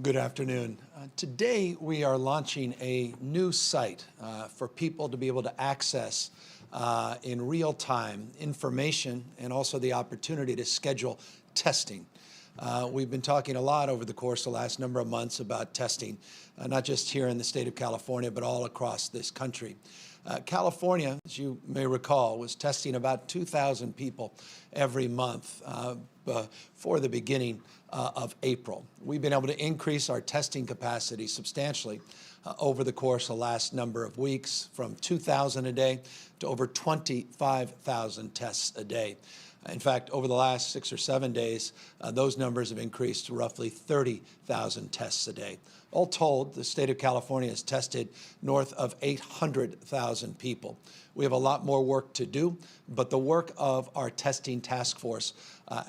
Good afternoon. Today we are launching a new site for people to be able to access in real time information and also the opportunity to schedule testing. We've been talking a lot over the course of the last number of months about testing, not just here in the state of California, but all across this country. California, as you may recall, was testing about 2,000 people every month before the beginning of April. We've been able to increase our testing capacity substantially over the course of the last number of weeks, from 2,000 a day to over 25,000 tests a day. In fact, over the last 6 or 7 days, those numbers have increased to roughly 30,000 tests a day. All told, the state of California has tested north of 800,000 people. We have a lot more work to do, but the work of our testing task force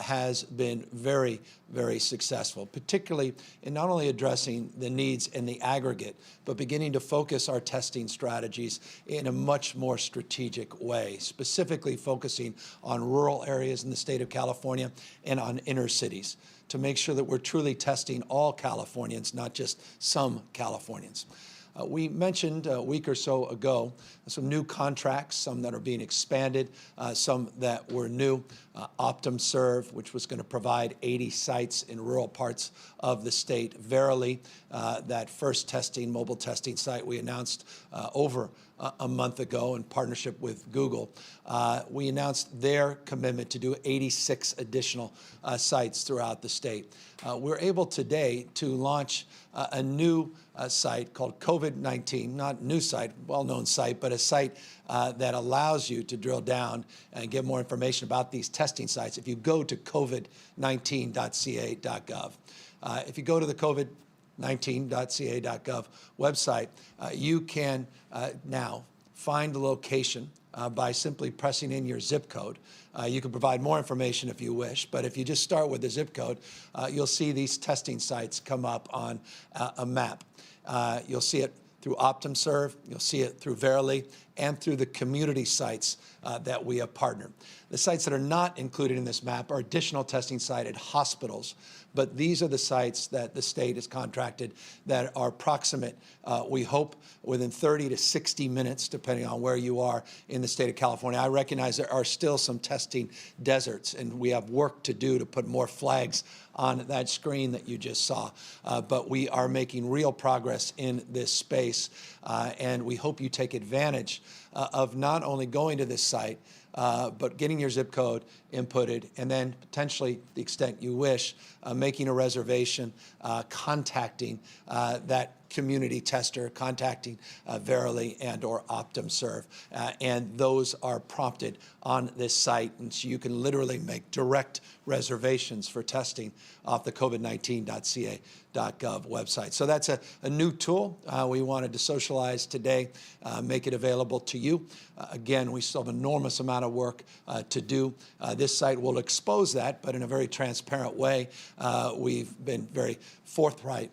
has been very, very successful, particularly in not only addressing the needs in the aggregate, but beginning to focus our testing strategies in a much more strategic way, specifically focusing on rural areas in the state of California and on inner cities, to make sure that we're truly testing all Californians, not just some Californians. We mentioned a week or so ago some new contracts, some that are being expanded, some that were new. OptumServe, which was going to provide 80 sites in rural parts of the state. Verily, that first mobile testing site we announced over a month ago in partnership with Google. We announced their commitment to do 86 additional sites throughout the state. We're able today to launch a new site called COVID19, not new site, well-known site, but a site that allows you to drill down and get more information about these testing sites if you go to covid19.ca.gov. If you go to the covid19.ca.gov website, you can now find the location by simply pressing in your zip code. You can provide more information if you wish, but if you just start with the zip code, you'll see these testing sites come up on a map. You'll see it through OptumServe, you'll see it through Verily, and through the community sites that we have partnered. The sites that are not included in this map are additional testing sites at hospitals, but these are the sites that the state has contracted that are proximate, we hope, within 30 to 60 minutes, depending on where you are in the state of California. I recognize there are still some testing deserts, and we have work to do to put more flags on that screen that you just saw. But we are making real progress in this space, and we hope you take advantage of not only going to this site, but getting your zip code inputted, and then potentially, to the extent you wish, making a reservation, contacting that community tester, contacting Verily and or OptumServe, and those are prompted on this site, and so you can literally make direct reservations for testing off the covid19.ca.gov website. So that's a new tool we wanted to socialize today, make it available to you. Again, we still have an enormous amount of work to do. This site will expose that, but in a very transparent way. We've been very forthright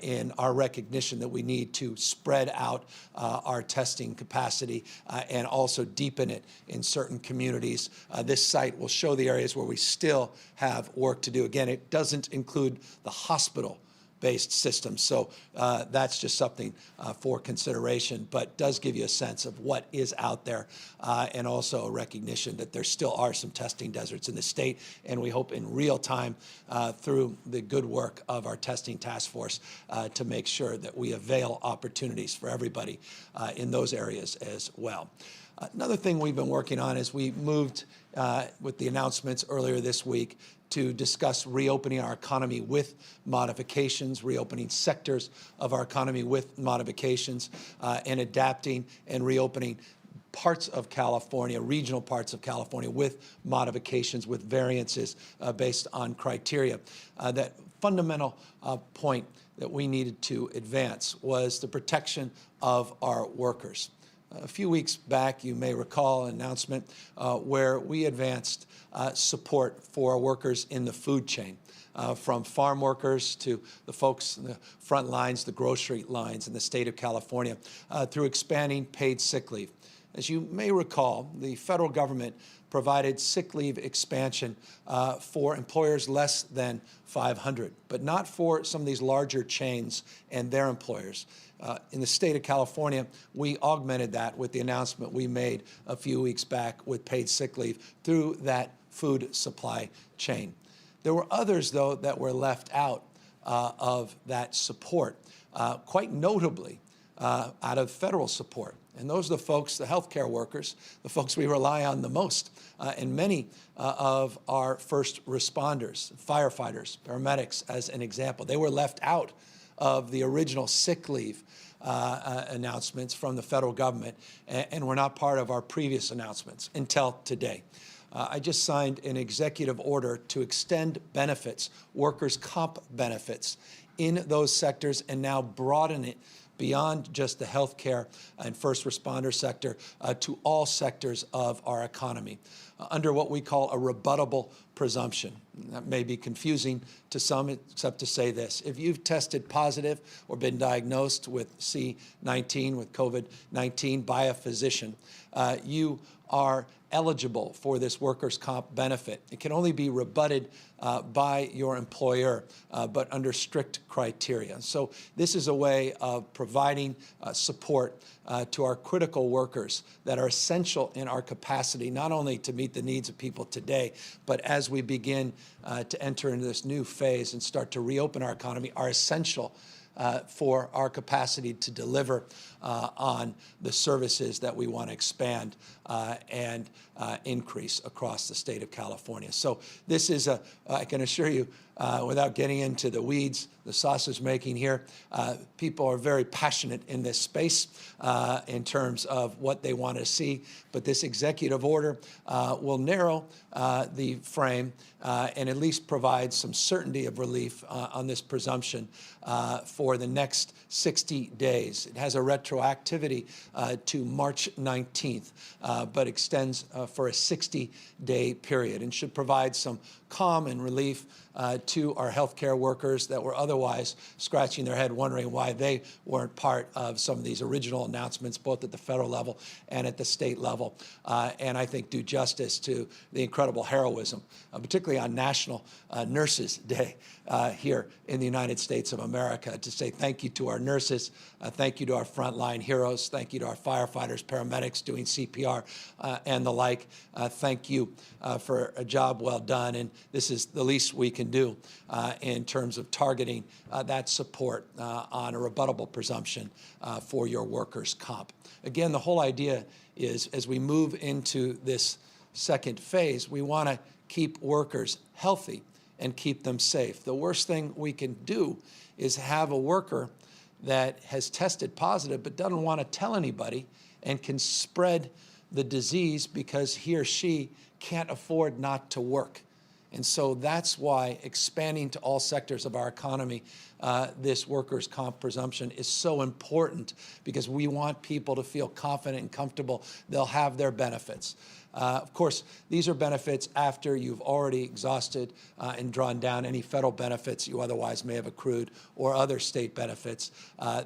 in our recognition that we need to spread out our testing capacity and also deepen it in certain communities. This site will show the areas where we still have work to do. Again, it doesn't include the hospital-based systems, so that's just something for consideration, but does give you a sense of what is out there and also a recognition that there still are some testing deserts in the state, and we hope in real time through the good work of our testing task force to make sure that we avail opportunities for everybody in those areas as well. Another thing we've been working on is we moved with the announcements earlier this week to discuss reopening our economy with modifications, reopening sectors of our economy with modifications, and adapting and reopening parts of California, regional parts of California, with modifications, with variances based on criteria. That fundamental point that we needed to advance was the protection of our workers. A few weeks back, you may recall an announcement where we advanced support for workers in the food chain, from farm workers to the folks in the front lines, the grocery lines in the state of California, through expanding paid sick leave. As you may recall, the federal government provided sick leave expansion for employers less than 500, but not for some of these larger chains and their employers. In the state of California, we augmented that with the announcement we made a few weeks back with paid sick leave through that food supply chain. There were others, though, that were left out of that support, quite notably out of federal support. And those are the folks, the healthcare workers, the folks we rely on the most, and many of our first responders, firefighters, paramedics, as an example. They were left out of the original sick leave announcements from the federal government, and were not part of our previous announcements until today. I just signed an executive order to extend benefits, workers' comp benefits, in those sectors, and now broaden it beyond just the healthcare and first responder sector to all sectors of our economy under what we call a rebuttable presumption. That may be confusing to some, except to say this. If you've tested positive or been diagnosed with C-19, with COVID-19 by a physician, you are eligible for this workers' comp benefit. It can only be rebutted by your employer, but under strict criteria. So this is a way of providing support to our critical workers that are essential in our capacity, not only to meet the needs of people today, but as we begin to enter into this new phase and start to reopen our economy, are essential for our capacity to deliver on the services that we want to expand and increase across the state of California. So this is I can assure you, without getting into the weeds, the sausage making here, people are very passionate in this space in terms of what they want to see. But this executive order will narrow the frame and at least provide some certainty of relief on this presumption for the next 60 days. It has a retroactivity to March 19th, but extends for a 60-day period and should provide some calm and relief to our healthcare workers that were otherwise scratching their head wondering why they weren't part of some of these original announcements, both at the federal level and at the state level, and I think do justice to the incredible heroism, particularly on National Nurses Day here in the United States of America, to say thank you to our nurses, thank you to our frontline heroes, thank you to our firefighters, paramedics doing CPR and the like. Thank you for a job well done, and this is the least we can do in terms of targeting that support on a rebuttable presumption for your workers' comp. Again, the whole idea is as we move into this second phase, we want to keep workers healthy and keep them safe. The worst thing we can do is have a worker that has tested positive but doesn't want to tell anybody and can spread the disease because he or she can't afford not to work. And so that's why expanding to all sectors of our economy, this workers' comp presumption is so important, because we want people to feel confident and comfortable they'll have their benefits. Of course, these are benefits after you've already exhausted and drawn down any federal benefits you otherwise may have accrued or other state benefits.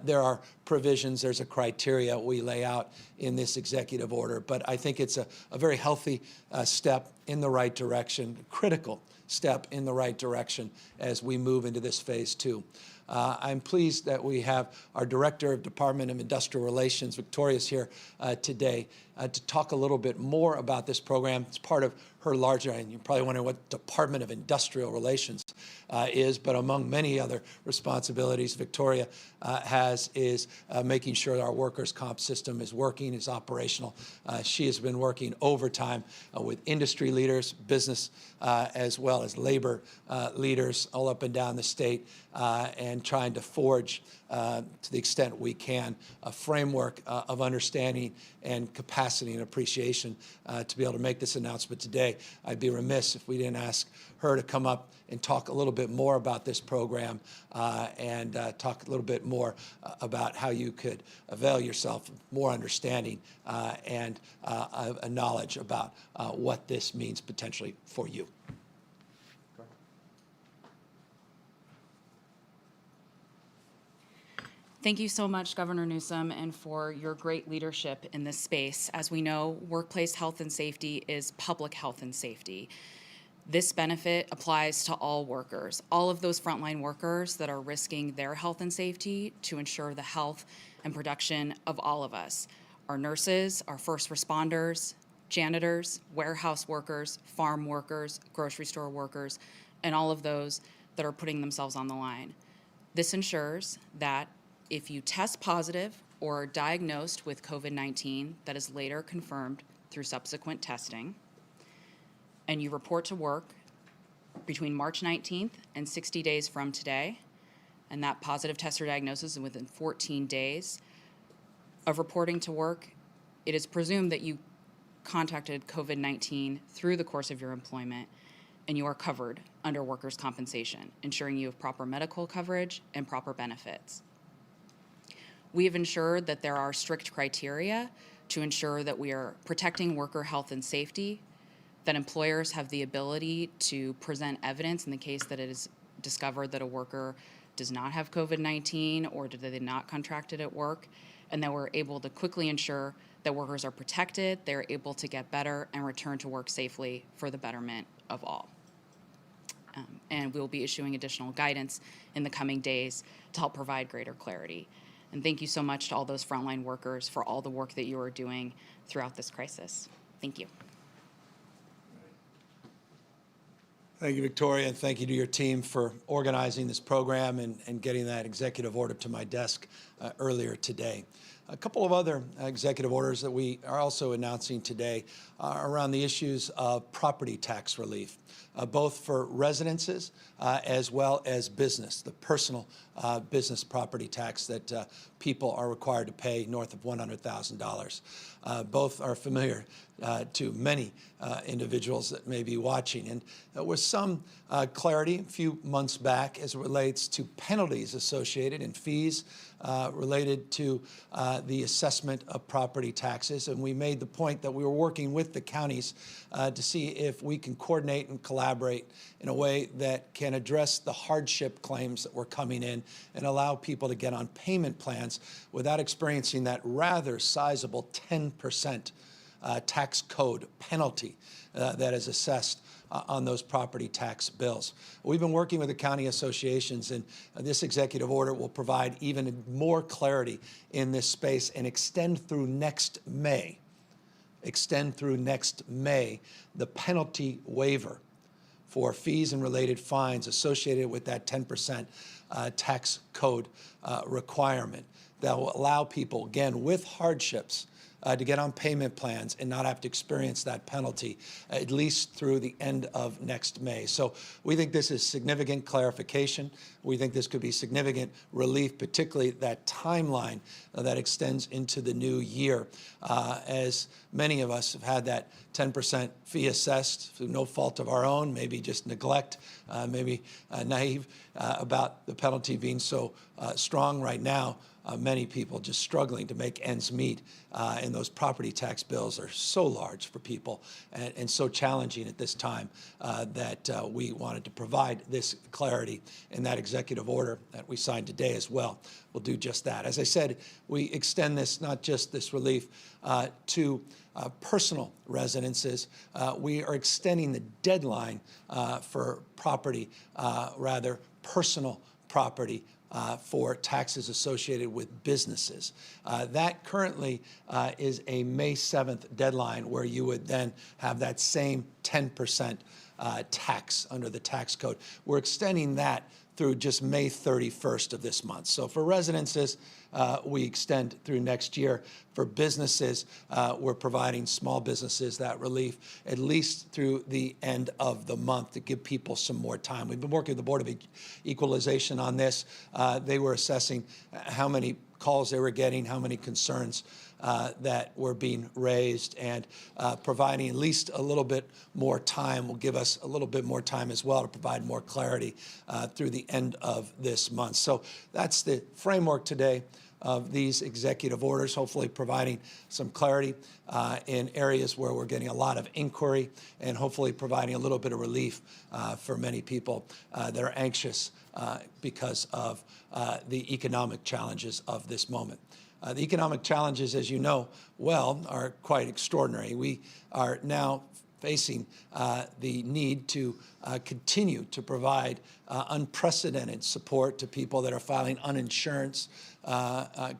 There are provisions, there's a criteria we lay out in this executive order, but I think it's a very healthy step in the right direction, critical step in the right direction as we move into this phase two. I'm pleased that we have our Director of Department of Industrial Relations, Victoria's here today to talk a little bit more about this program. It's part of her larger, and you're probably wondering what Department of Industrial Relations is, but among many other responsibilities Victoria has is making sure our workers' comp system is working, is operational. She has been working overtime with industry leaders, business, as well as labor leaders all up and down the state, and trying to forge, to the extent we can, a framework of understanding and capacity and appreciation to be able to make this announcement today. I'd be remiss if we didn't ask her to come up and talk a little bit more about this program and talk a little bit more about how you could avail yourself of more understanding and a knowledge about what this means potentially for you. Thank you so much, Governor Newsom, and for your great leadership in this space. As we know, workplace health and safety is public health and safety. This benefit applies to all workers, all of those frontline workers that are risking their health and safety to ensure the health and production of all of us. Our nurses, our first responders, janitors, warehouse workers, farm workers, grocery store workers, and all of those that are putting themselves on the line. This ensures that if you test positive or are diagnosed with COVID-19 that is later confirmed through subsequent testing, and you report to work between March 19th and 60 days from today, and that positive test or diagnosis is within 14 days of reporting to work, it is presumed that you contacted COVID-19 through the course of your employment, and you are covered under workers' compensation, ensuring you have proper medical coverage and proper benefits. We have ensured that there are strict criteria to ensure that we are protecting worker health and safety, that employers have the ability to present evidence in the case that it is discovered that a worker does not have COVID-19 or that they did not contract it at work, and that we're able to quickly ensure that workers are protected, they're able to get better and return to work safely for the betterment of all. And we will be issuing additional guidance in the coming days to help provide greater clarity. And thank you so much to all those frontline workers for all the work that you are doing throughout this crisis. Thank you. Thank you, Victoria, and thank you to your team for organizing this program and getting that executive order to my desk earlier today. A couple of other executive orders that we are also announcing today are around the issues of property tax relief, both for residences as well as business, the personal business property tax that people are required to pay north of $100,000. Both are familiar to many individuals that may be watching. And there was some clarity a few months back as it relates to penalties associated and fees related to the assessment of property taxes. And we made the point that we were working with the counties to see if we can coordinate and collaborate in a way that can address the hardship claims that were coming in and allow people to get on payment plans without experiencing that rather sizable 10% tax code penalty that is assessed on those property tax bills. We've been working with the county associations, and this executive order will provide even more clarity in this space and extend through next May the penalty waiver for fees and related fines associated with that 10% tax code requirement that will allow people, again, with hardships, to get on payment plans and not have to experience that penalty at least through the end of next May. So we think this is significant clarification. We think this could be significant relief, particularly that timeline that extends into the new year, as many of us have had that 10% fee assessed through no fault of our own, maybe just neglect, maybe naive about the penalty being so strong right now. Many people just struggling to make ends meet, and those property tax bills are so large for people and so challenging at this time that we wanted to provide this clarity in that executive order that we signed today as well. We'll do just that. As I said, we extend this, not just this relief, to personal residences. We are extending the deadline for property, personal property, for taxes associated with businesses. That currently is a May 7th deadline where you would then have that same 10% tax under the tax code. We're extending that through just May 31st of this month. So for residences, we extend through next year. For businesses, we're providing small businesses that relief at least through the end of the month to give people some more time. We've been working with the Board of Equalization on this. They were assessing how many calls they were getting, how many concerns that were being raised, and providing at least a little bit more time will give us a little bit more time as well to provide more clarity through the end of this month. So that's the framework today. of these executive orders, hopefully providing some clarity in areas where we're getting a lot of inquiry, and hopefully providing a little bit of relief for many people that are anxious because of the economic challenges of this moment. The economic challenges, as you know well, are quite extraordinary. We are now facing the need to continue to provide unprecedented support to people that are filing uninsured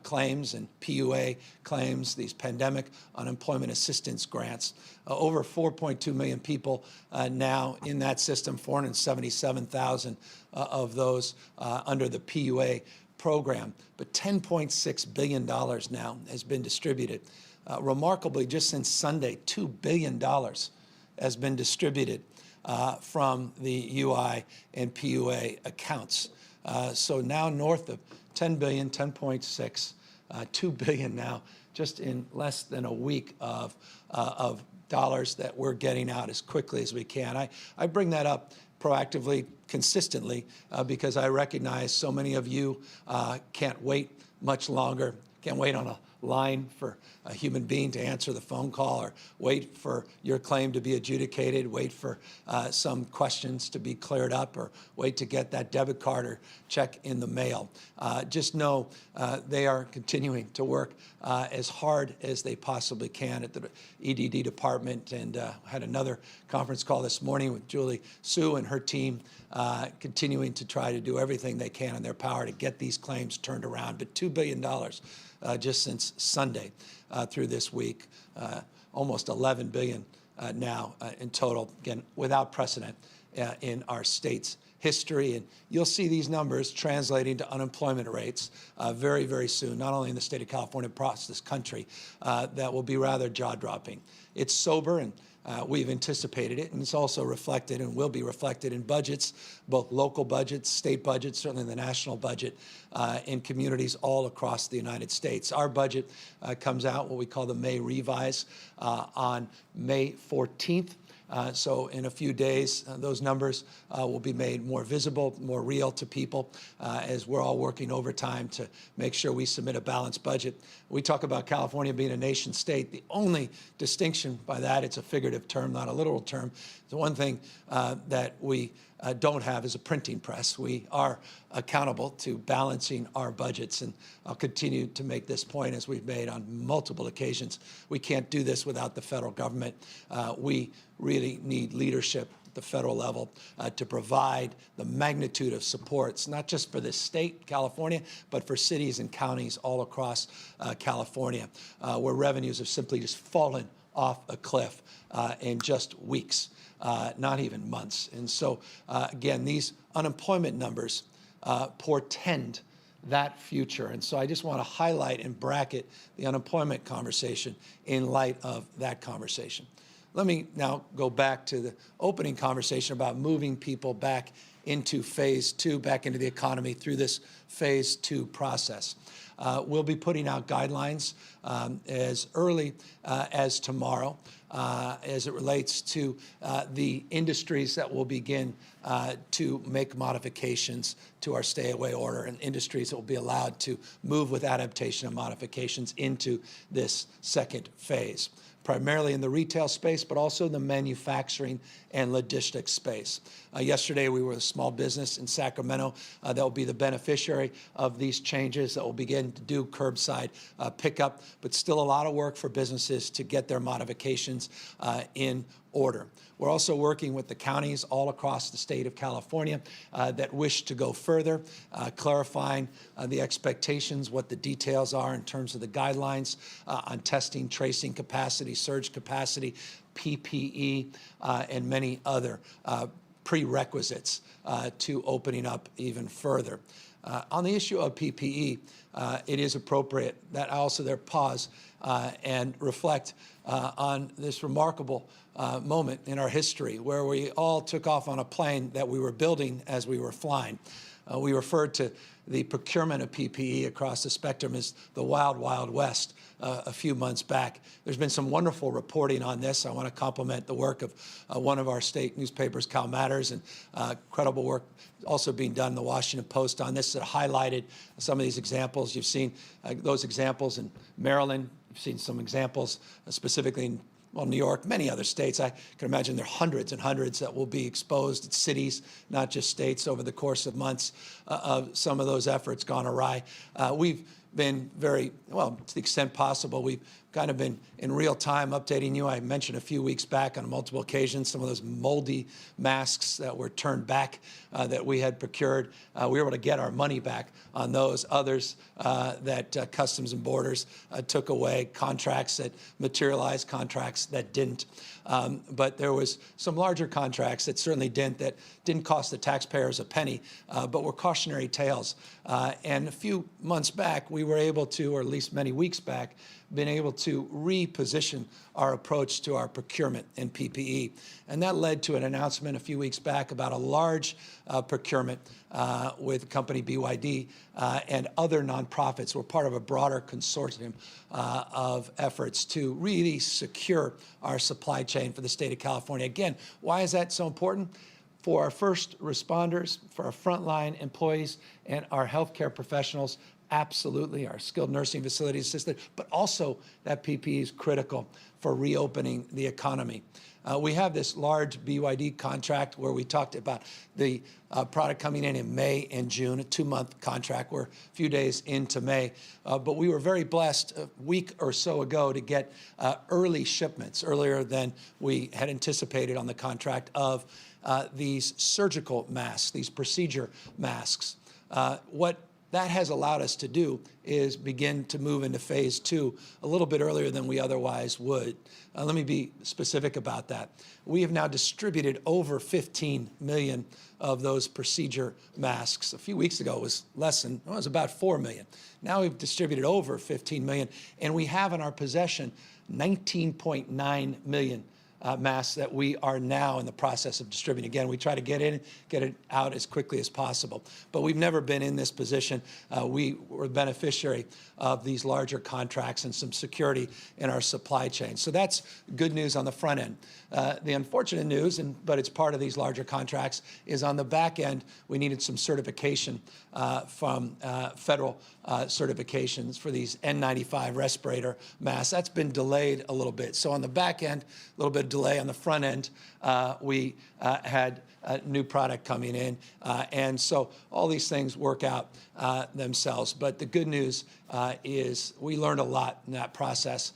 claims and PUA claims, these pandemic unemployment assistance grants. Over 4.2 million people now in that system, 477,000 of those under the PUA program, but $10.6 billion now has been distributed. Remarkably, just since Sunday, $2 billion has been distributed from the UI and PUA accounts. So now north of 10 billion, 10.6, 2 billion now, just in less than a week of dollars that we're getting out as quickly as we can. I bring that up proactively, consistently, because I recognize so many of you can't wait much longer, can't wait on a line for a human being to answer the phone call, or wait for your claim to be adjudicated, wait for some questions to be cleared up, or wait to get that debit card or check in the mail. Just know they are continuing to work as hard as they possibly can at the EDD department, and had another conference call this morning with Julie Sue and her team, continuing to try to do everything they can in their power to get these claims turned around. But $2 billion just since Sunday through this week, almost $11 billion now in total, again, without precedent in our state's history. And you'll see these numbers translating to unemployment rates very, very soon, not only in the state of California, but across this country, that will be rather jaw-dropping. It's sober, and we've anticipated it, and it's also reflected and will be reflected in budgets, both local budgets, state budgets, certainly the national budget, in communities all across the United States. Our budget comes out, what we call the May revise, on May 14th. So in a few days, those numbers will be made more visible, more real to people, as we're all working overtime to make sure we submit a balanced budget. We talk about California being a nation state. The only distinction by that, it's a figurative term, not a literal term. The one thing that we don't have is a printing press. We are accountable to balancing our budgets, and I'll continue to make this point as we've made on multiple occasions. We can't do this without the federal government. We really need leadership at the federal level to provide the magnitude of supports, not just for this state, California, but for cities and counties all across California, where revenues have simply just fallen off a cliff in just weeks. Not even months. And so, again, these unemployment numbers portend that future. And so I just want to highlight and bracket the unemployment conversation in light of that conversation. Let me now go back to the opening conversation about moving people back into phase two, back into the economy through this phase two process. We'll be putting out guidelines as early as tomorrow as it relates to the industries that will begin to make modifications to our stay-away order, and industries that will be allowed to move with adaptation and modifications into this second phase, primarily in the retail space, but also the manufacturing and logistics space. Yesterday, we were a small business in Sacramento that will be the beneficiary of these changes, that will begin to do curbside pickup, but still a lot of work for businesses to get their modifications in order. We're also working with the counties all across the state of California that wish to go further, clarifying the expectations, what the details are in terms of the guidelines on testing, tracing capacity, surge capacity, PPE, and many other prerequisites to opening up even further. On the issue of PPE, it is appropriate that I also there pause and reflect on this remarkable moment in our history where we all took off on a plane that we were building as we were flying. We referred to the procurement of PPE across the spectrum as the wild, wild west a few months back. There's been some wonderful reporting on this. I want to compliment the work of one of our state newspapers, Cal Matters, and incredible work also being done in the Washington Post on this that highlighted some of these examples. You've seen those examples in Maryland. You've seen some examples specifically in New York, many other states. I can imagine there are hundreds and hundreds that will be exposed. It's cities, not just states, over the course of months of some of those efforts gone awry. We've been very, well, to the extent possible, we've kind of been in real time updating you. I mentioned a few weeks back on multiple occasions some of those moldy masks that were turned back that we had procured. We were able to get our money back on those. Others that Customs and Borders took away, contracts that materialized, contracts that didn't. But there was some larger contracts that certainly didn't cost the taxpayers a penny, but were cautionary tales. And a few months back, we were able to, or at least many weeks back, been able to reposition our approach to our procurement in PPE. And that led to an announcement a few weeks back about a large procurement with the company BYD and other nonprofits. We're part of a broader consortium of efforts to really secure our supply chain for the state of California. Again, why is that so important? For our first responders, for our frontline employees, and our healthcare professionals, absolutely, our skilled nursing facilities assisted, but also that PPE is critical for reopening the economy. We have this large BYD contract where we talked about the product coming in May and June, a 2-month contract. We're a few days into May, but we were very blessed a week or so ago to get early shipments, earlier than we had anticipated on the contract, of these surgical masks, these procedure masks. What that has allowed us to do is begin to move into phase 2 a little bit earlier than we otherwise would. Let me be specific about that. We have now distributed over 15 million of those procedure masks. A few weeks ago, it was less than, well, it was about 4 million. Now we've distributed over 15 million, and we have in our possession 19.9 million masks that we are now in the process of distributing. Again, we try to get it out as quickly as possible. But we've never been in this position. We were a beneficiary of these larger contracts and some security in our supply chain. So that's good news on the front end. The unfortunate news, but it's part of these larger contracts, is on the back end, we needed some certification from federal certifications for these N95 respirator masks. That's been delayed a little bit. So on the back end, a little bit of delay. On the front end, we had a new product coming in. And so all these things work out themselves. But the good news is we learned a lot in that process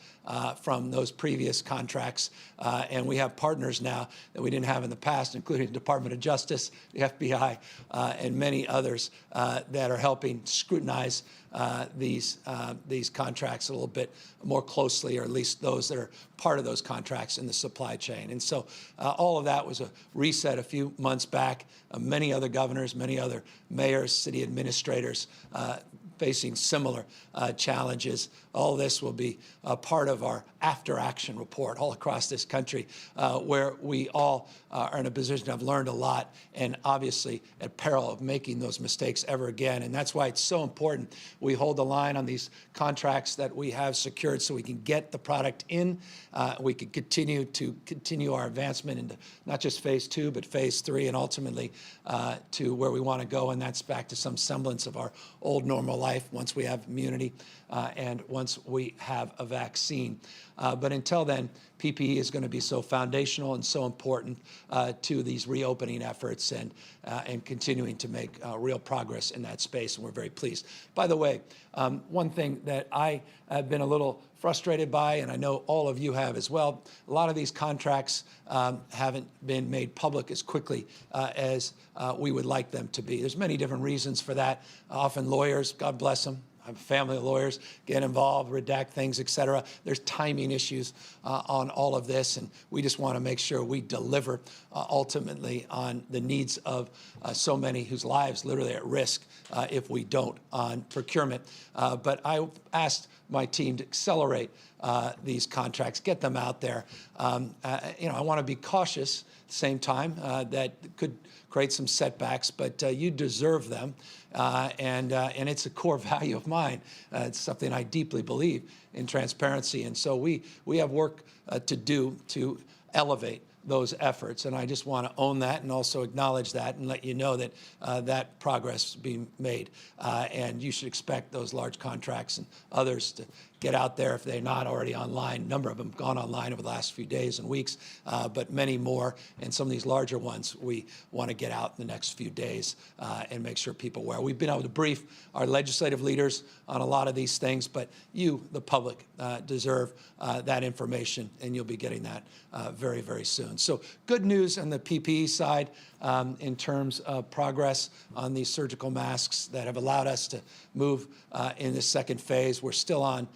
from those previous contracts. And we have partners now that we didn't have in the past, including the Department of Justice, the FBI, and many others that are helping scrutinize these contracts a little bit more closely, or at least those that are part of those contracts in the supply chain. And so all of that was a reset a few months back. Many other governors, many other mayors, city administrators facing similar challenges. All this will be a part of our after-action report all across this country, where we all are in a position to have learned a lot, and obviously at peril of making those mistakes ever again. And that's why it's so important we hold the line on these contracts that we have secured so we can get the product in. We can continue our advancement into not just phase 2, but phase 3, and ultimately to where we want to go, and that's back to some semblance of our old normal life once we have immunity and once we have a vaccine. But until then, PPE is going to be so foundational and so important to these reopening efforts and continuing to make real progress in that space, and we're very pleased. By the way, one thing that I have been a little frustrated by, and I know all of you have as well, a lot of these contracts haven't been made public as quickly as we would like them to be. There's many different reasons for that. Often lawyers, God bless them, I have a family of lawyers, get involved, redact things, et cetera. There's timing issues on all of this, and we just want to make sure we deliver ultimately on the needs of so many whose lives literally are at risk if we don't on procurement. But I asked my team to accelerate these contracts, get them out there. I want to be cautious at the same time. That could create some setbacks, but you deserve them. And it's a core value of mine. It's something I deeply believe in, transparency. And so we have work to do to elevate those efforts. And I just want to own that and also acknowledge that and let you know that that progress is being made. And you should expect those large contracts and others to get out there if they're not already online. A number of them have gone online over the last few days and weeks, but many more. And some of these larger ones we want to get out in the next few days and make sure people are aware. We've been able to brief our legislative leaders on a lot of these things, but you, the public, deserve that information, and you'll be getting that very, very soon. So good news on the PPE side in terms of progress on these surgical masks that have allowed us to move in this second phase. We're still on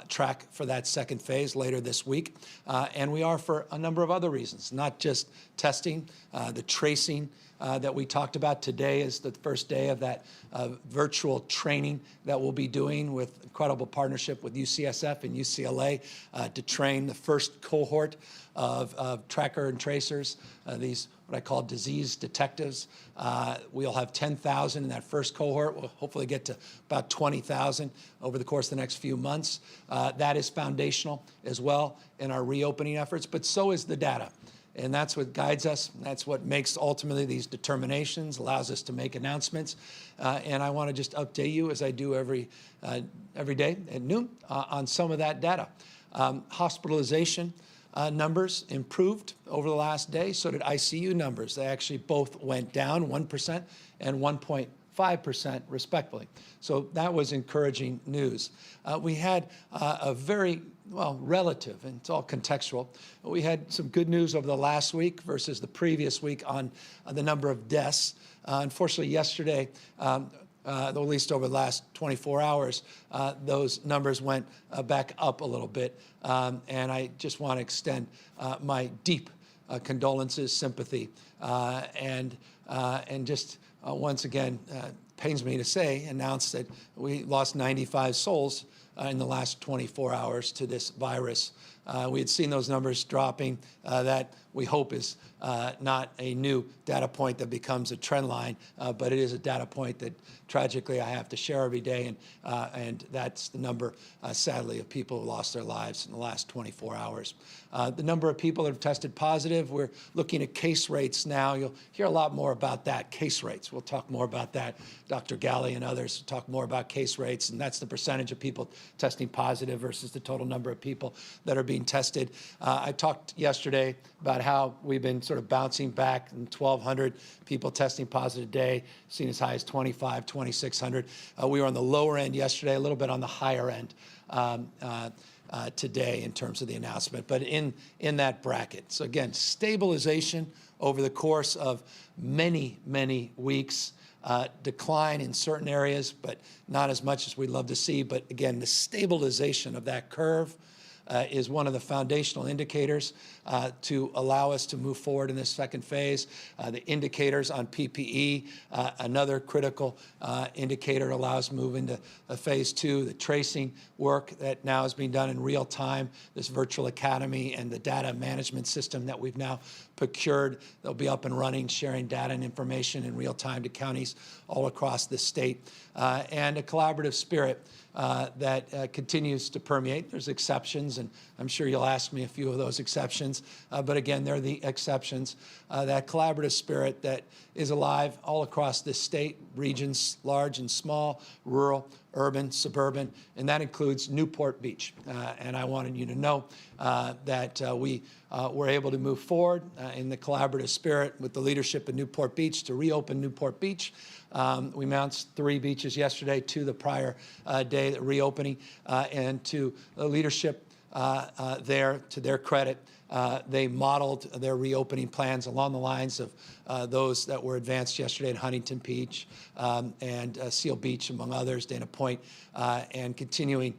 track for that second phase later this week. And we are for a number of other reasons, not just testing, the tracing that we talked about. Today is the first day of that virtual training that we'll be doing with incredible partnership with UCSF and UCLA to train the first cohort of tracker and tracers, these what I call disease detectives. We'll have 10,000 in that first cohort. We'll hopefully get to about 20,000 over the course of the next few months. That is foundational as well in our reopening efforts, but so is the data. And that's what guides us. That's what makes ultimately these determinations, allows us to make announcements. And I want to just update you, as I do every day at noon, on some of that data. Hospitalization numbers improved over the last day. So did ICU numbers. They actually both went down 1% and 1.5% respectively. So that was encouraging news. We had a very, relative, and it's all contextual. We had some good news over the last week versus the previous week on the number of deaths. Unfortunately, yesterday, at least over the last 24 hours, those numbers went back up a little bit. And I just want to extend my deep condolences, sympathy, and just once again, pains me to say, announce that we lost 95 souls in the last 24 hours to this virus. We had seen those numbers dropping. That we hope is not a new data point that becomes a trend line, but it is a data point that tragically I have to share every day, and that's the number, sadly, of people who lost their lives in the last 24 hours. The number of people that have tested positive, we're looking at case rates now. You'll hear a lot more about that, case rates. We'll talk more about that. Dr. Galley and others will talk more about case rates, and that's the percentage of people testing positive versus the total number of people that are being tested. I talked yesterday about how we've been sort of bouncing back in 1,200 people testing positive a day, seen as high as 25, 2,600. We were on the lower end yesterday, a little bit on the higher end today in terms of the announcement, but in that bracket. So again, stabilization over the course of many, many weeks. Decline in certain areas, but not as much as we'd love to see. But again, the stabilization of that curve is one of the foundational indicators to allow us to move forward in this second phase. The indicators on PPE, another critical indicator, allows move into phase two. The tracing work that now is being done in real time, this virtual academy and the data management system that we've now procured. They'll be up and running, sharing data and information in real time to counties all across the state. And a collaborative spirit that continues to permeate. There's exceptions, and I'm sure you'll ask me a few of those exceptions. But again, they're the exceptions. That collaborative spirit that is alive all across this state, regions large and small, rural, urban, suburban, and that includes Newport Beach. And I wanted you to know that we were able to move forward in the collaborative spirit with the leadership of Newport Beach to reopen Newport Beach. We announced 3 beaches yesterday, 2 the prior day reopening, and to the leadership there, to their credit, They modeled their reopening plans along the lines of those that were advanced yesterday at Huntington Beach and Seal Beach, among others, Dana Point, and continuing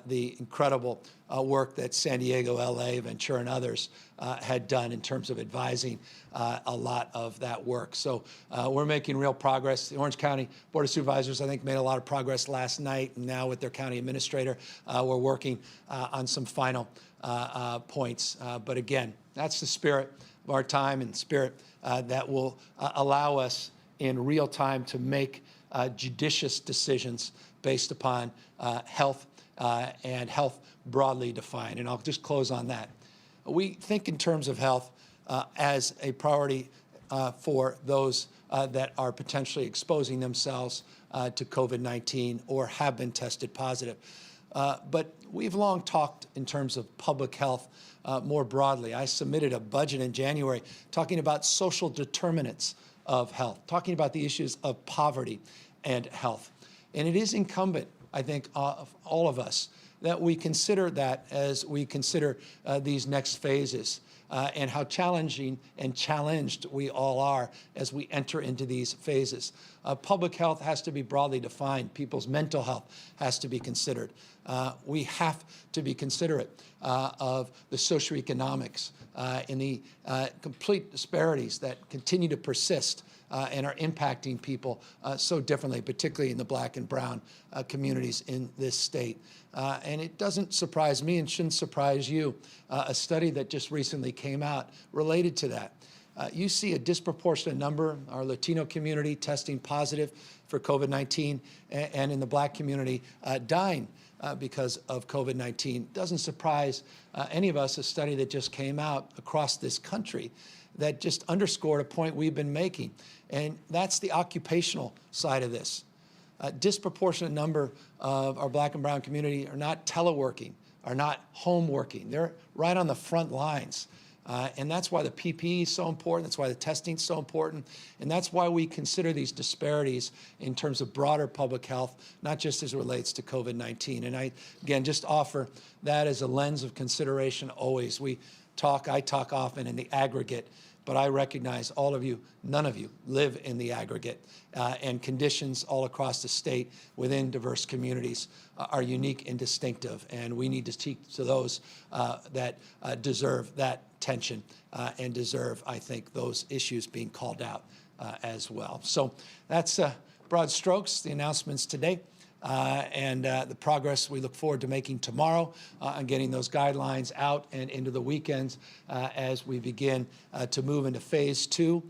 the incredible work that San Diego, LA, Ventura, and others had done in terms of advising a lot of that work. So we're making real progress. The Orange County Board of Supervisors, I think, made a lot of progress last night, and now with their county administrator, we're working on some final points. But again, that's the spirit of our time and spirit that will allow us in real time to make judicious decisions based upon health and health broadly defined. And I'll just close on that. We think in terms of health as a priority for those that are potentially exposing themselves to COVID-19 or have been tested positive. But we've long talked in terms of public health more broadly. I submitted a budget in January talking about social determinants of health, talking about the issues of poverty and health. And it is incumbent, I think, of all of us that we consider that as we consider these next phases and how challenging and challenged we all are as we enter into these phases. Public health has to be broadly defined. People's mental health has to be considered. We have to be considerate of the socioeconomics and the complete disparities that continue to persist and are impacting people so differently, particularly in the Black and brown communities in this state. And it doesn't surprise me and shouldn't surprise you, a study that just recently came out related to that. You see a disproportionate number, our Latino community testing positive for COVID-19, and in the Black community dying because of COVID-19. Doesn't surprise any of us, a study that just came out across this country that just underscored a point we've been making, and that's the occupational side of this. A disproportionate number of our Black and brown community are not teleworking, are not home working. They're right on the front lines. And that's why the PPE is so important. That's why the testing is so important. And that's why we consider these disparities in terms of broader public health, not just as it relates to COVID-19. And I, again, just offer that as a lens of consideration always. I talk often in the aggregate, but I recognize all of you, none of you, live in the aggregate. And conditions all across the state within diverse communities are unique and distinctive. And we need to speak to those that deserve that attention and deserve, I think, those issues being called out as well. So that's broad strokes, the announcements today. And the progress we look forward to making tomorrow on getting those guidelines out and into the weekends as we begin to move into phase 2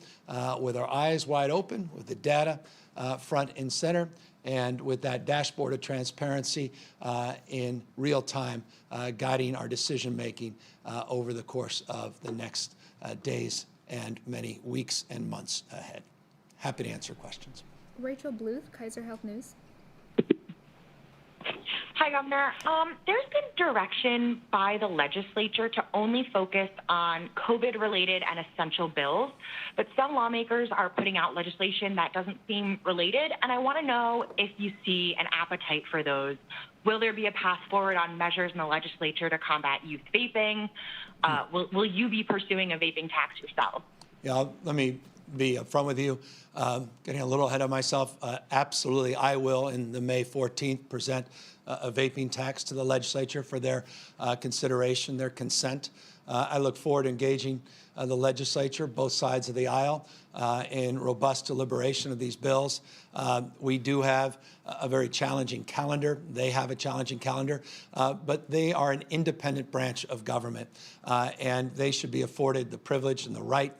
with our eyes wide open, with the data front and center, and with that dashboard of transparency in real time guiding our decision making over the course of the next days and many weeks and months ahead. Happy to answer questions. Rachel Bluth, Kaiser Health News. Hi, Governor. There's been direction by the legislature to only focus on COVID-related and essential bills, but some lawmakers are putting out legislation that doesn't seem related, and I want to know if you see an appetite for those. Will there be a path forward on measures in the legislature to combat youth vaping? Will you be pursuing a vaping tax yourself? Yeah, let me be upfront with you. Getting a little ahead of myself. Absolutely, I will, in the May 14th, present a vaping tax to the legislature for their consideration, their consent. I look forward to engaging the legislature, both sides of the aisle, in robust deliberation of these bills. We do have a very challenging calendar. They have a challenging calendar, but they are an independent branch of government, and they should be afforded the privilege and the right,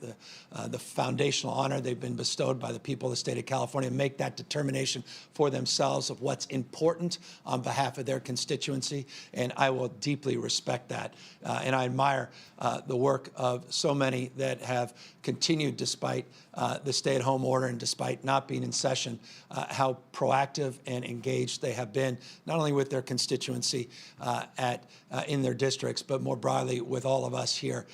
the foundational honor they've been bestowed by the people of the state of California to make that determination for themselves of what's important on behalf of their constituency, and I will deeply respect that. And I admire the work of so many that have continued despite the stay-at-home order and despite not being in session, how proactive and engaged they have been, not only with their constituency in their districts, but more broadly with all of us here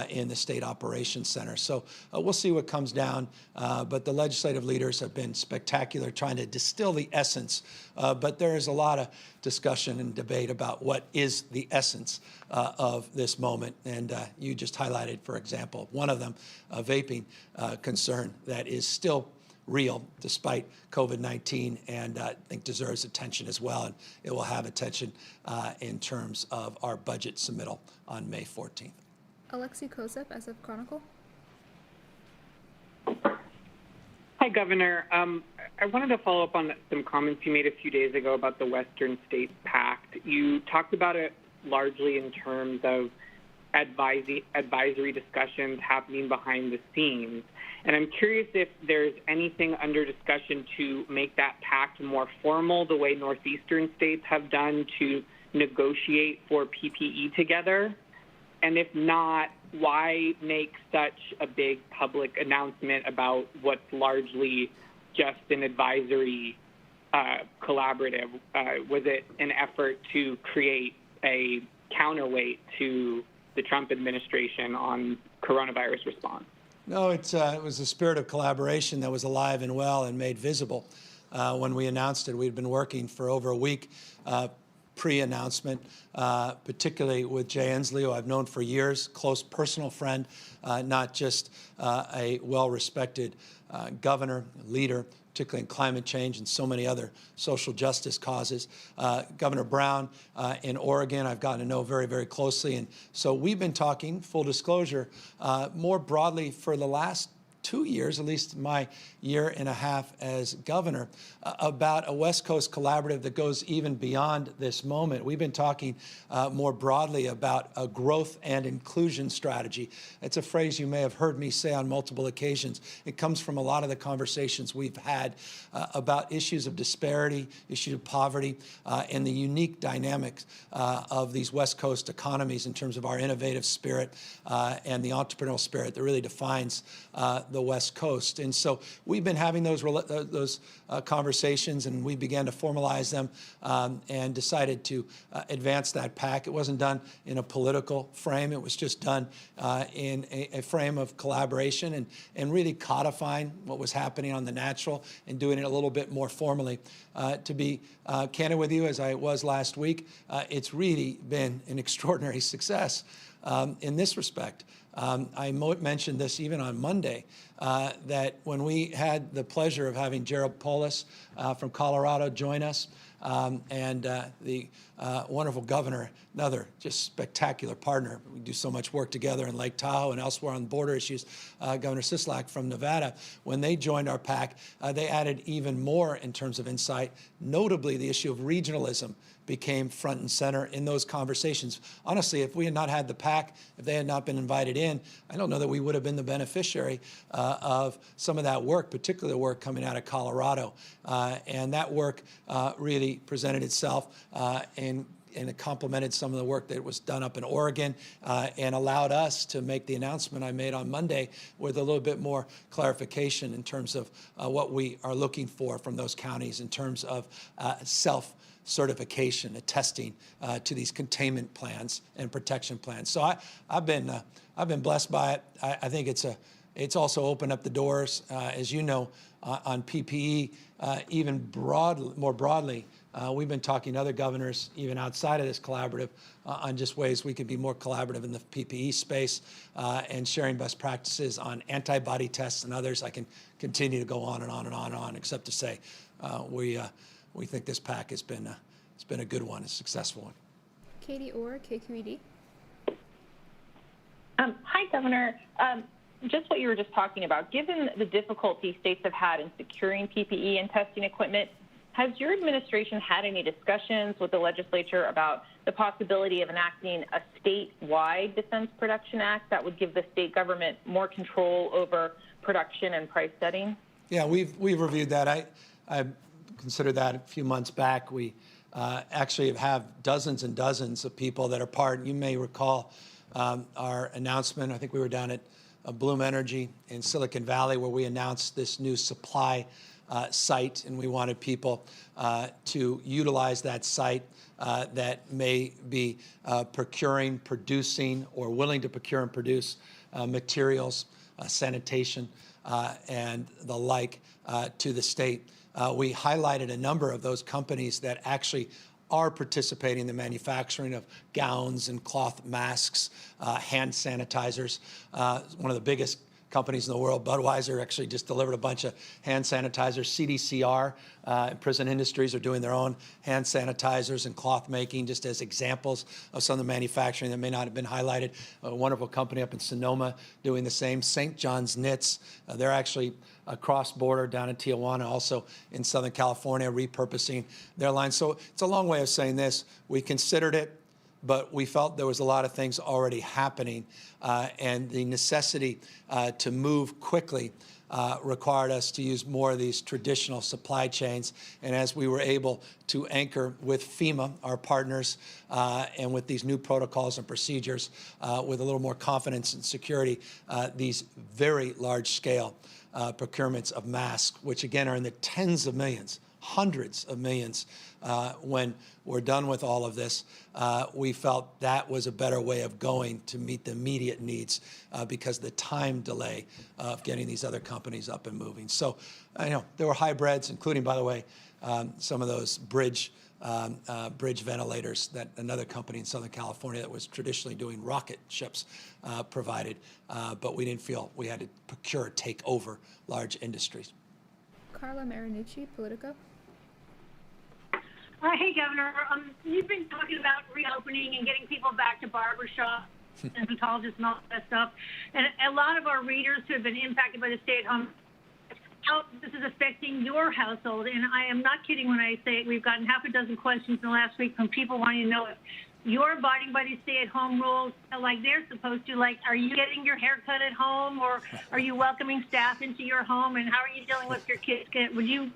in the State Operations Center. So we'll see what comes down, but the legislative leaders have been spectacular trying to distill the essence, but there is a lot of discussion and debate about what is the essence of this moment. And you just highlighted, for example, one of them, a vaping concern that is still real despite COVID-19, and I think deserves attention as well. And it will have attention in terms of our budget submittal on May 14th. Alexi Kozep, SF Chronicle. Hi, Governor. I wanted to follow up on some comments you made a few days ago about the Western States Pact. You talked about it largely in terms of advisory discussions happening behind the scenes. And I'm curious if there's anything under discussion to make that pact more formal, the way northeastern states have done to negotiate for PPE together. And if not, why make such a big public announcement about what's largely just an advisory collaborative? Was it an effort to create a counterweight to the Trump administration on coronavirus response? No, it was the spirit of collaboration that was alive and well and made visible when we announced it. We'd been working for over a week pre-announcement, particularly with Jay Inslee, who I've known for years, close personal friend, not just a well-respected governor, leader, particularly in climate change and so many other social justice causes. Governor Brown in Oregon, I've gotten to know very, very closely. And so we've been talking, full disclosure, more broadly for the last 2 years, at least my year and a half as governor, about a West Coast collaborative that goes even beyond this moment. We've been talking more broadly about a growth and inclusion strategy. It's a phrase you may have heard me say on multiple occasions. It comes from a lot of the conversations we've had about issues of disparity, issues of poverty, and the unique dynamics of these West Coast economies in terms of our innovative spirit and the entrepreneurial spirit that really defines the West Coast. And so we've been having those conversations, and we began to formalize them and decided to advance that pact. It wasn't done in a political frame. It was just done in a frame of collaboration and really codifying what was happening on the natural and doing it a little bit more formally. To be candid with you, as I was last week, it's really been an extraordinary success in this respect. I mentioned this even on Monday, that when we had the pleasure of having Gerald Polis from Colorado join us, and the wonderful governor, another just spectacular partner. We do so much work together in Lake Tahoe and elsewhere on border issues. Governor Sisolak from Nevada, when they joined our pact, they added even more in terms of insight. Notably, the issue of regionalism became front and center in those conversations. Honestly, if we had not had the pact, if they had not been invited in, I don't know that we would have been the beneficiary of some of that work, particularly the work coming out of Colorado. And that work really presented itself and it complemented some of the work that was done up in Oregon and allowed us to make the announcement I made on Monday with a little bit more clarification in terms of what we are looking for from those counties in terms of self-certification, attesting to these containment plans and protection plans. So I've been blessed by it. I think it's also opened up the doors, as you know, on PPE, even more broadly. We've been talking to other governors, even outside of this collaborative, on just ways we could be more collaborative in the PPE space and sharing best practices on antibody tests and others. I can continue to go on and on and on and on, except to say we think this pact has been a good one, a successful one. Katie Orr, KQED. Hi, Governor. Just what you were just talking about, given the difficulty states have had in securing PPE and testing equipment, has your administration had any discussions with the legislature about the possibility of enacting a statewide Defense Production Act that would give the state government more control over production and price setting? Yeah, we've reviewed that. I considered that a few months back. We actually have dozens and dozens of people that are part. You may recall our announcement. I think we were down at Bloom Energy in Silicon Valley where we announced this new supply site, and we wanted people to utilize that site that may be procuring, producing, or willing to procure and produce materials, sanitation, and the like to the state. We highlighted a number of those companies that actually are participating in the manufacturing of gowns and cloth masks, hand sanitizers. One of the biggest companies in the world, Budweiser, actually just delivered a bunch of hand sanitizers. CDCR and Prison Industries are doing their own hand sanitizers and cloth making, just as examples of some of the manufacturing that may not have been highlighted. A wonderful company up in Sonoma doing the same. St. John's Knits, they're actually cross-border down in Tijuana, also in Southern California, repurposing their line. So it's a long way of saying this. We considered it, but we felt there was a lot of things already happening, and the necessity to move quickly required us to use more of these traditional supply chains. And as we were able to anchor with FEMA, our partners, and with these new protocols and procedures, with a little more confidence and security, these very large-scale procurements of masks, which again are in the tens of millions, hundreds of millions, when we're done with all of this, we felt that was a better way of going to meet the immediate needs because the time delay of getting these other companies up and moving. So, there were hybrids, including, by the way, some of those bridge ventilators that another company in Southern California that was traditionally doing rocket ships provided, but we didn't feel we had to procure, take over large industries. Carla Marinucci, Politico. Hey, Governor. You've been talking about reopening and getting people back to barbershops and dermatologists and all that stuff. And a lot of our readers who have been impacted by the stay-at-home, how this is affecting your household. And I am not kidding when I say we've gotten half a dozen questions in the last week from people wanting to know if you're abiding by these stay-at-home rules like they're supposed to. Like, are you getting your hair cut at home, or are you welcoming staff into your home? And how are you dealing with your kids? Would you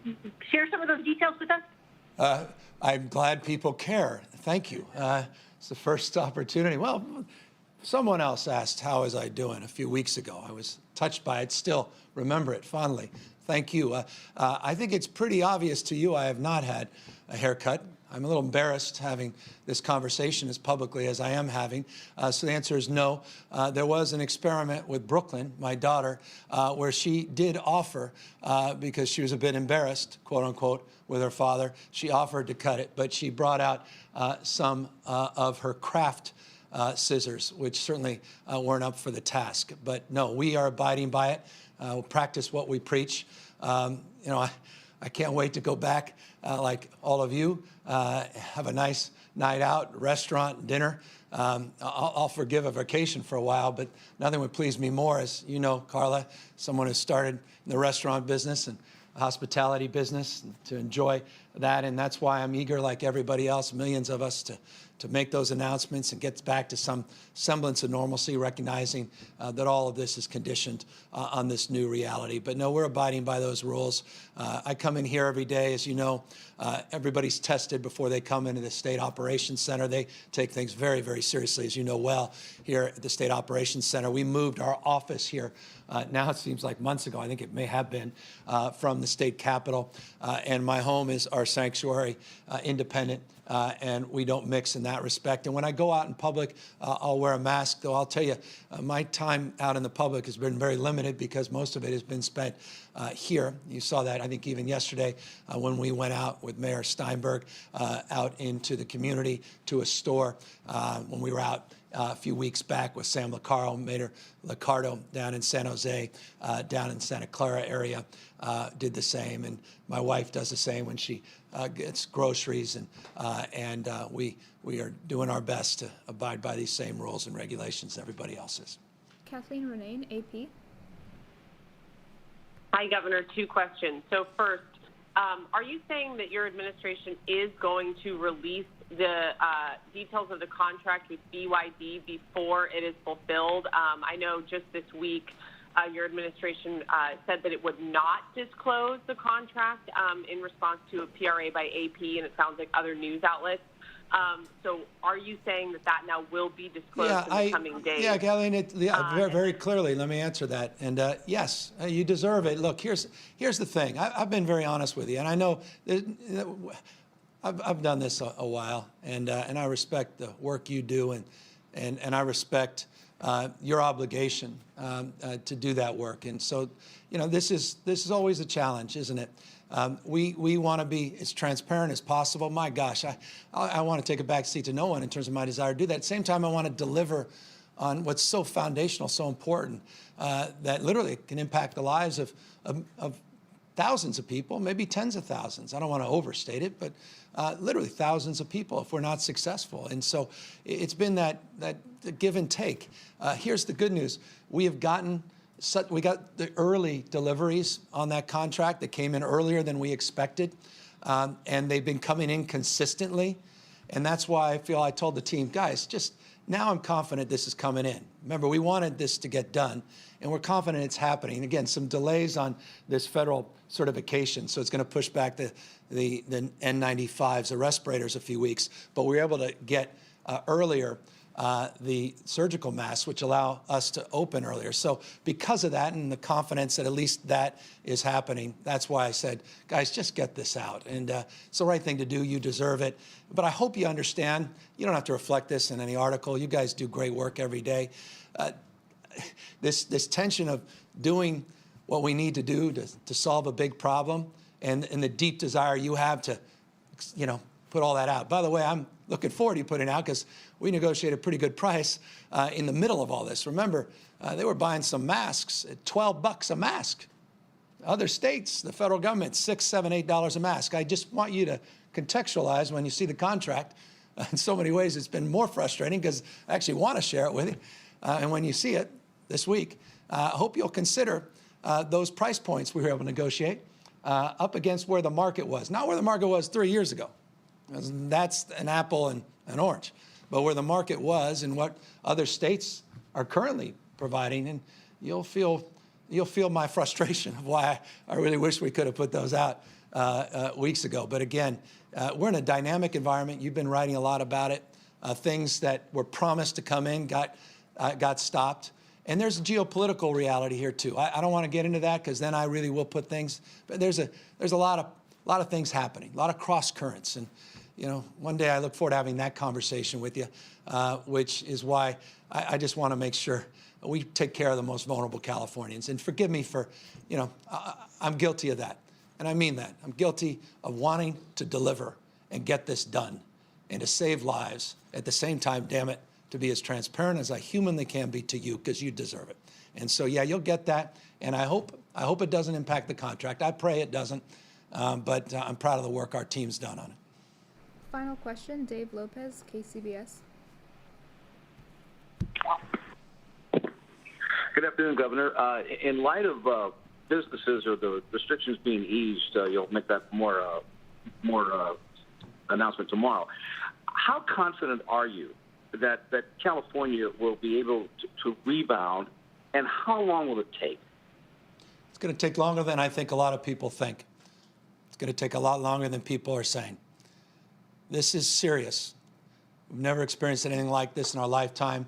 share some of those details with us? I'm glad people care. Thank you. It's the first opportunity. Well, someone else asked, how was I doing a few weeks ago? I was touched by it, still remember it fondly. Thank you. I think it's pretty obvious to you I have not had a haircut. I'm a little embarrassed having this conversation as publicly as I am having. So the answer is no. There was an experiment with Brooklyn, my daughter, where she did offer, because she was a bit embarrassed, quote unquote, with her father, she offered to cut it, but she brought out some of her craft scissors, which certainly weren't up for the task. But no, we are abiding by it. We'll practice what we preach. I can't wait to go back, like all of you, have a nice night out, restaurant, dinner. I'll forgive a vacation for a while, but nothing would please me more, as you know, Carla, someone who started in the restaurant business and hospitality business, to enjoy that. And that's why I'm eager, like everybody else, millions of us, to make those announcements and get back to some semblance of normalcy, recognizing that all of this is conditioned on this new reality. But no, we're abiding by those rules. I come in here every day, as you know. Everybody's tested before they come into the State Operations Center. They take things very, very seriously, as you know well, here at the State Operations Center. We moved our office here. Now it seems like months ago, I think it may have been, from the state capitol. And my home is our sanctuary, independent, and we don't mix in that respect. And when I go out in public, I'll wear a mask, though I'll tell you, my time out in the public has been very limited because most of it has been spent here. You saw that, I think, even yesterday when we went out with Mayor Steinberg out into the community to a store, when we were out a few weeks back with Sam Mayor Liccardo down in San Jose, down in Santa Clara area, did the same. And my wife does the same when she gets groceries. And we are doing our best to abide by these same rules and regulations everybody else is. Kathleen Renane, AP. Hi, Governor. 2 questions. So first, are you saying that your administration is going to release the details of the contract with BYD before it is fulfilled? I know just this week your administration said that it would not disclose the contract in response to a PRA by AP, and it sounds like other news outlets. So are you saying that now will be disclosed in the coming days? Yeah, Kathleen, very, very clearly, let me answer that. And yes, you deserve it. Look, here's the thing. I've been very honest with you, and I know I've done this a while, and I respect the work you do, and I respect your obligation to do that work. And so, this is always a challenge, isn't it? We want to be as transparent as possible. My gosh, I want to take a back seat to no one in terms of my desire to do that. At the same time, I want to deliver on what's so foundational, so important, that literally can impact the lives of thousands of people, maybe tens of thousands. I don't want to overstate it, but literally thousands of people if we're not successful. And so it's been that give and take. Here's the good news. We got the early deliveries on that contract that came in earlier than we expected, and they've been coming in consistently. And that's why I told the team, guys, just now I'm confident this is coming in. Remember, we wanted this to get done, and we're confident it's happening. Again, some delays on this federal certification, so it's going to push back the N95s, the respirators, a few weeks. But we were able to get earlier the surgical masks, which allow us to open earlier. So because of that and the confidence that at least that is happening, that's why I said, guys, just get this out. And it's the right thing to do. You deserve it. But I hope you understand. You don't have to reflect this in any article. You guys do great work every day. This tension of doing what we need to do to solve a big problem and the deep desire you have to, put all that out. By the way, I'm looking forward to you putting it out because we negotiated a pretty good price in the middle of all this. Remember, they were buying some masks at $12 a mask. Other states, the federal government, $6, $7, $8 a mask. I just want you to contextualize when you see the contract. In so many ways, it's been more frustrating because I actually want to share it with you. And when you see it this week, I hope you'll consider those price points we were able to negotiate up against where the market was. Not where the market was 3 years ago. That's an apple and an orange. But where the market was and what other states are currently providing, and you'll feel my frustration of why I really wish we could have put those out weeks ago. But again, we're in a dynamic environment. You've been writing a lot about it. Things that were promised to come in got stopped. And there's a geopolitical reality here too. I don't want to get into that because then I really will put things. But there's a lot of things happening, a lot of cross currents. And one day I look forward to having that conversation with you, which is why I just want to make sure we take care of the most vulnerable Californians. And forgive me for, I'm guilty of that. And I mean that. I'm guilty of wanting to deliver and get this done and to save lives. At the same time, damn it, to be as transparent as I humanly can be to you because you deserve it. And so, yeah, you'll get that. And I hope it doesn't impact the contract. I pray it doesn't. But I'm proud of the work our team's done on it. Final question, Dave Lopez, KCBS. Good afternoon, Governor. In light of businesses or the restrictions being eased, you'll make that more announcement tomorrow. How confident are you that California will be able to rebound, and how long will it take? It's going to take longer than I think a lot of people think. It's going to take a lot longer than people are saying. This is serious. We've never experienced anything like this in our lifetime.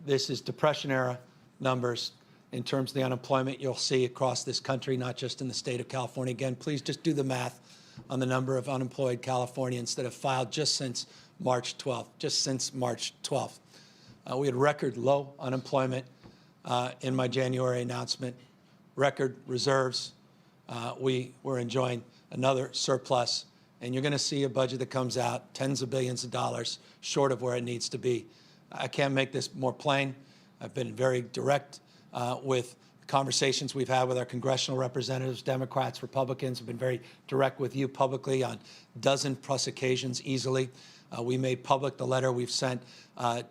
This is Depression-era numbers in terms of the unemployment you'll see across this country, not just in the state of California. Again, please just do the math on the number of unemployed Californians that have filed just since March 12th. We had record low unemployment in my January announcement, record reserves. We were enjoying another surplus, and you're going to see a budget that comes out tens of billions of dollars short of where it needs to be. I can't make this more plain. I've been very direct with conversations we've had with our congressional representatives, Democrats, Republicans. Have been very direct with you publicly on dozen-plus occasions easily. We made public the letter we've sent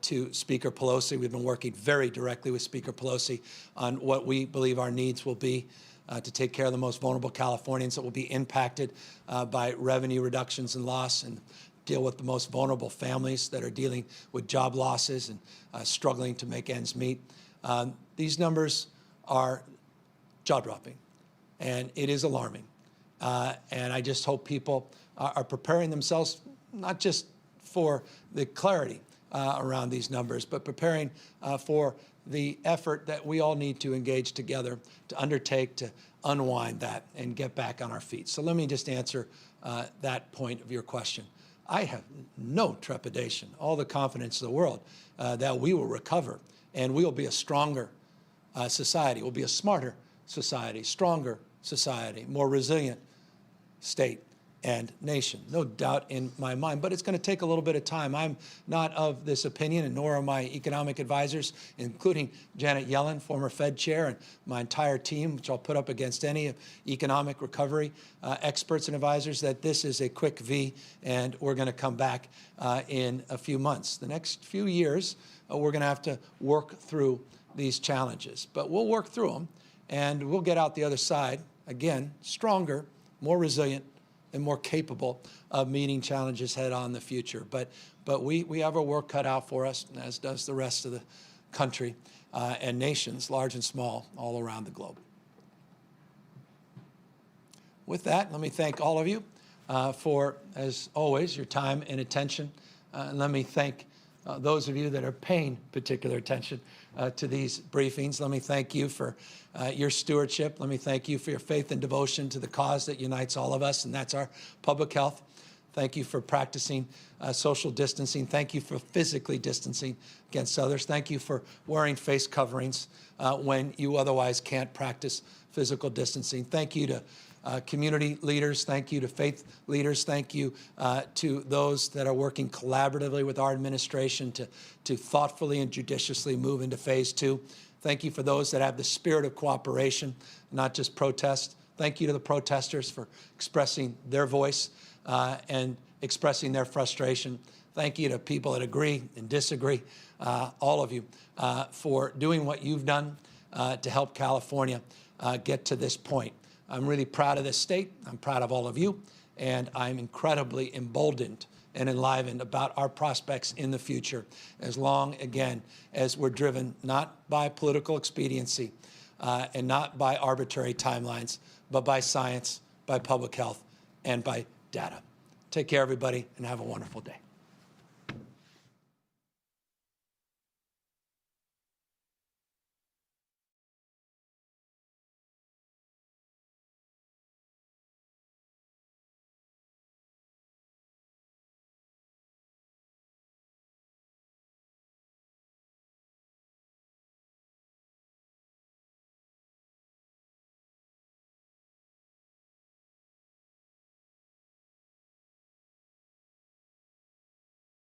to Speaker Pelosi. We've been working very directly with Speaker Pelosi on what we believe our needs will be to take care of the most vulnerable Californians that will be impacted by revenue reductions and loss, and deal with the most vulnerable families that are dealing with job losses and struggling to make ends meet. These numbers are jaw-dropping, and it is alarming. And I just hope people are preparing themselves, not just for the clarity around these numbers, but preparing for the effort that we all need to engage together to undertake to unwind that and get back on our feet. So let me just answer that point of your question. I have no trepidation, all the confidence in the world that we will recover and we will be a stronger society. We'll be a smarter society, stronger society, more resilient state and nation. No doubt in my mind, but it's going to take a little bit of time. I'm not of this opinion, and nor are my economic advisors, including Janet Yellen, former Fed chair, and my entire team, which I'll put up against any economic recovery experts and advisors, that this is a quick V, and we're going to come back in a few months. The next few years, we're going to have to work through these challenges, but we'll work through them, and we'll get out the other side, again, stronger, more resilient, and more capable of meeting challenges head on in the future. But we have our work cut out for us, as does the rest of the country and nations, large and small, all around the globe. With that, let me thank all of you for, as always, your time and attention. Let me thank those of you that are paying particular attention to these briefings. Let me thank you for your stewardship. Let me thank you for your faith and devotion to the cause that unites all of us, and that's our public health. Thank you for practicing social distancing. Thank you for physically distancing against others. Thank you for wearing face coverings when you otherwise can't practice physical distancing. Thank you to community leaders. Thank you to faith leaders. Thank you to those that are working collaboratively with our administration to thoughtfully and judiciously move into phase 2. Thank you for those that have the spirit of cooperation, not just protest. Thank you to the protesters for expressing their voice and expressing their frustration. Thank you to people that agree and disagree, all of you, for doing what you've done to help California get to this point. I'm really proud of this state. I'm proud of all of you, and I'm incredibly emboldened and enlivened about our prospects in the future, as long, again, as we're driven not by political expediency and not by arbitrary timelines, but by science, by public health, and by data. Take care, everybody, and have a wonderful day.